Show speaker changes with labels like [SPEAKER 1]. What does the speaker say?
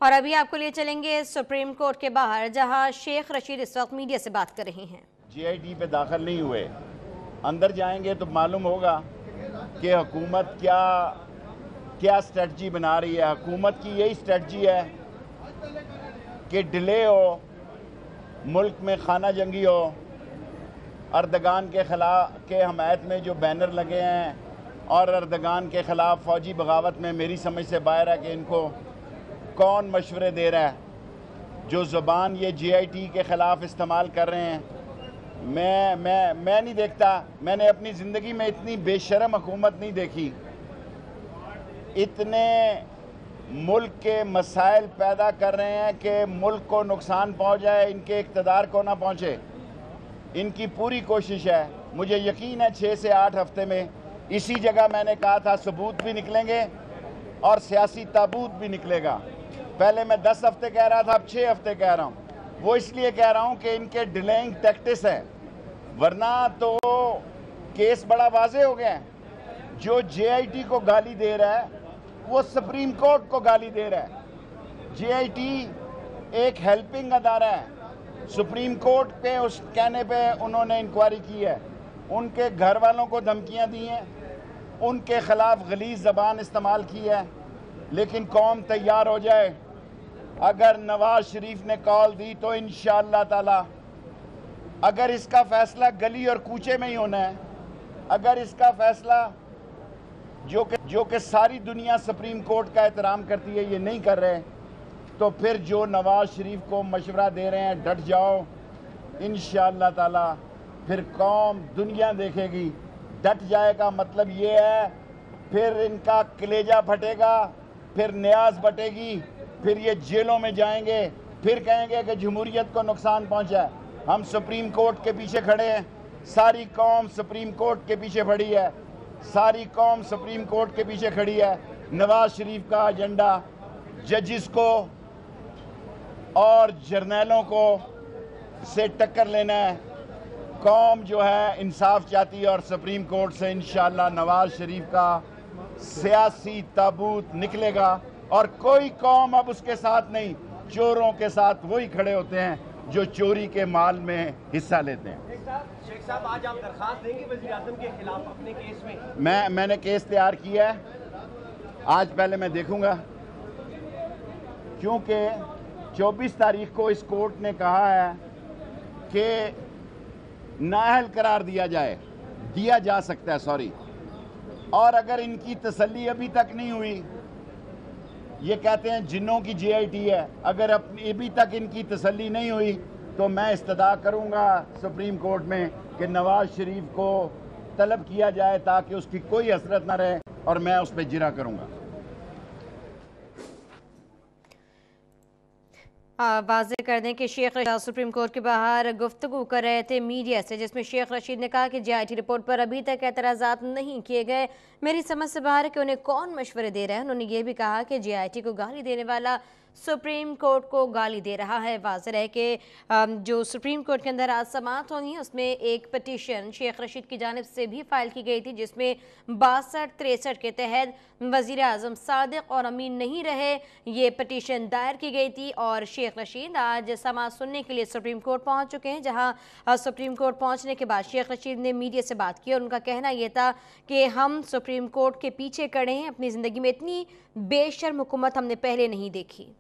[SPEAKER 1] और अभी आपको लिए चलेंगे सुप्रीम कोर्ट के बाहर, जहां शेख रशीद इस वक्त मीडिया से बात कर रहे हैं।
[SPEAKER 2] GIT पे दाखिल नहीं हुए, अंदर जाएंगे तो मालूम होगा कि हुकूमत क्या स्ट्रेटजी बना रही है। हुकूमत की यही स्ट्रेटजी है कि डिले हो, मुल्क में खाना जंगी हो। अर्दगान के खिलाफ के हमायत में जो बैनर लगे हैं और अर्दगान के ख़िलाफ़ फ़ौजी बगावत में मेरी समझ से बाहर है कि इनको कौन मशवरे दे रहा है। जो ज़ुबान ये GIT के ख़िलाफ़ इस्तेमाल कर रहे हैं, मैं नहीं देखता। मैंने अपनी ज़िंदगी में इतनी बेशर्म हुकूमत नहीं देखी। इतने मुल्क के मसाइल पैदा कर रहे हैं कि मुल्क को नुकसान पहुंच जाए, इनके इक़्तिदार को ना पहुंचे। इनकी पूरी कोशिश है। मुझे यकीन है 6 से 8 हफ्ते में इसी जगह मैंने कहा था सबूत भी निकलेंगे और सियासी ताबूत भी निकलेगा। पहले मैं 10 हफ्ते कह रहा था, अब 6 हफ्ते कह रहा हूँ। वो इसलिए कह रहा हूँ कि इनके डिलेइंग टैक्टिस है, वरना तो केस बड़ा वाजे हो गया है। जो GIT को गाली दे रहा है वो सुप्रीम कोर्ट को गाली दे रहा है। GIT एक हेल्पिंग अदारा है। सुप्रीम कोर्ट पे उस कहने पे उन्होंने इंक्वायरी की है, उनके घर वालों को धमकियां दी हैं, उनके ख़िलाफ़ गलीज़ ज़बान इस्तेमाल की है। लेकिन कौम तैयार हो जाए, अगर नवाज शरीफ ने कॉल दी तो इंशाअल्लाह ताला, अगर इसका फ़ैसला गली और कूचे में ही होना है, अगर इसका फ़ैसला जो कि सारी दुनिया सुप्रीम कोर्ट का एहतराम करती है ये नहीं कर रहे, तो फिर जो नवाज शरीफ को मशवरा दे रहे हैं डट जाओ, इंशाअल्लाह ताला फिर कौम दुनिया देखेगी। डट जाएगा मतलब ये है फिर इनका कलेजा फटेगा, फिर न्याज बटेगी, फिर ये जेलों में जाएंगे, फिर कहेंगे कि जमहूरियत को नुकसान पहुंचा है। हम सुप्रीम कोर्ट के पीछे खड़े हैं, सारी कौम सुप्रीम कोर्ट के पीछे खड़ी है, सारी कौम सुप्रीम कोर्ट के पीछे खड़ी है। नवाज शरीफ का एजेंडा जजिस को और जर्नैलों को से टक्कर लेना है। कौम जो है इंसाफ चाहती है और सुप्रीम कोर्ट से इंशाअल्लाह नवाज शरीफ का सियासी ताबूत निकलेगा और कोई कौम अब उसके साथ नहीं। चोरों के साथ वही खड़े होते हैं जो चोरी के माल में हिस्सा लेते हैं।
[SPEAKER 3] शेख साहब, आज आप दरखास्त देंगे वज़ीर आज़म के खिलाफ अपने केस में?
[SPEAKER 2] मैंने केस तैयार किया है, आज पहले मैं देखूंगा, क्योंकि 24 तारीख को इस कोर्ट ने कहा है कि नाअहल करार दिया जा सकता है, सॉरी। और अगर इनकी तसल्ली अभी तक नहीं हुई, ये कहते हैं जिन्नों की GIT है, अगर अभी तक इनकी तसल्ली नहीं हुई तो मैं इस्तदा करूंगा सुप्रीम कोर्ट में कि नवाज शरीफ को तलब किया जाए ताकि उसकी कोई हसरत ना रहे और मैं उस पर जिरा करूंगा।
[SPEAKER 1] वाज़े कर दें कि शेख रशीद सुप्रीम कोर्ट के बाहर गुफ्तगू कर रहे थे मीडिया से, जिसमें शेख रशीद ने कहा कि GIT रिपोर्ट पर अभी तक एतराज़ात नहीं किए गए। मेरी समझ से बाहर है कि उन्हें कौन मशवरे दे रहा है। उन्होंने ये भी कहा कि GIT को गाली देने वाला सुप्रीम कोर्ट को गाली दे रहा है। वाज़ेह है कि जो सुप्रीम कोर्ट के अंदर आज समाअत होगी उसमें एक पटिशन शेख रशीद की जानिब से भी फाइल की गई थी, जिसमें 62-63 के तहत वज़ीर आज़म सादिक और अमीन नहीं रहे, ये पटिशन दायर की गई थी। और शेख रशीद आज समाअत सुनने के लिए सुप्रीम कोर्ट पहुंच चुके हैं, जहां सुप्रीम कोर्ट पहुंचने के बाद शेख रशीद ने मीडिया से बात की और उनका कहना यह था कि हम सुप्रीम कोर्ट के पीछे खड़े हैं, अपनी ज़िंदगी में इतनी बेशर्म हुकूमत हमने पहले नहीं देखी।